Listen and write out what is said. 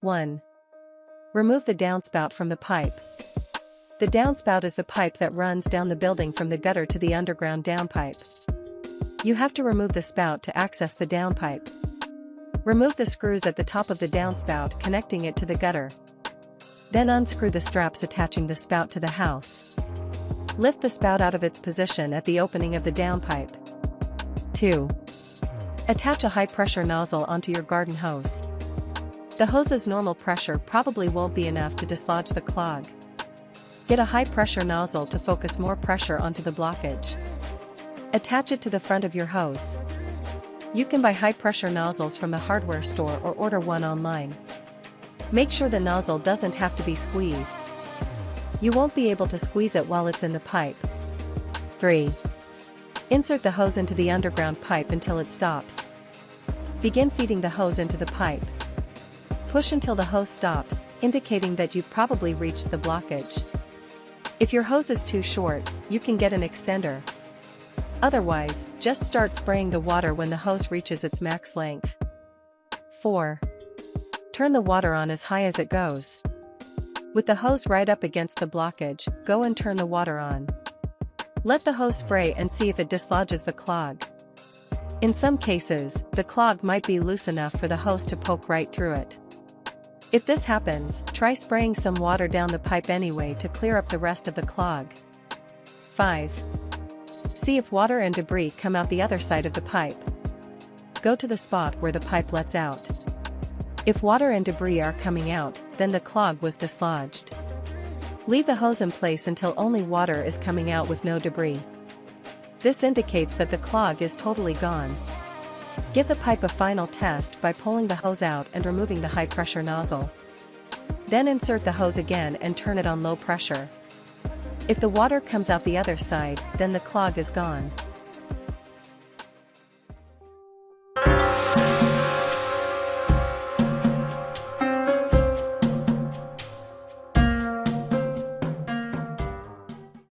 1. Remove the downspout from the pipe. The downspout is the pipe that runs down the building from the gutter to the underground downpipe. You have to remove the spout to access the downpipe. Remove the screws at the top of the downspout connecting it to the gutter. Then unscrew the straps attaching the spout to the house. Lift the spout out of its position at the opening of the downpipe. 2. Attach a high-pressure nozzle onto your garden hose. The hose's normal pressure probably won't be enough to dislodge the clog. Get a high-pressure nozzle to focus more pressure onto the blockage. Attach it to the front of your hose. You can buy high-pressure nozzles from the hardware store or order one online. Make sure the nozzle doesn't have to be squeezed. You won't be able to squeeze it while it's in the pipe. 3. Insert the hose into the underground pipe until it stops. Begin feeding the hose into the pipe. Push until the hose stops, indicating that you've probably reached the blockage. If your hose is too short, you can get an extender. Otherwise, just start spraying the water when the hose reaches its max length. 4. Turn the water on as high as it goes. With the hose right up against the blockage, go and turn the water on. Let the hose spray and see if it dislodges the clog. In some cases, the clog might be loose enough for the hose to poke right through it. If this happens, try spraying some water down the pipe anyway to clear up the rest of the clog. 5. See if water and debris come out the other side of the pipe. Go to the spot where the pipe lets out. If water and debris are coming out, then the clog was dislodged. Leave the hose in place until only water is coming out with no debris. This indicates that the clog is totally gone. Give the pipe a final test by pulling the hose out and removing the high-pressure nozzle. Then insert the hose again and turn it on low pressure. If the water comes out the other side, then the clog is gone.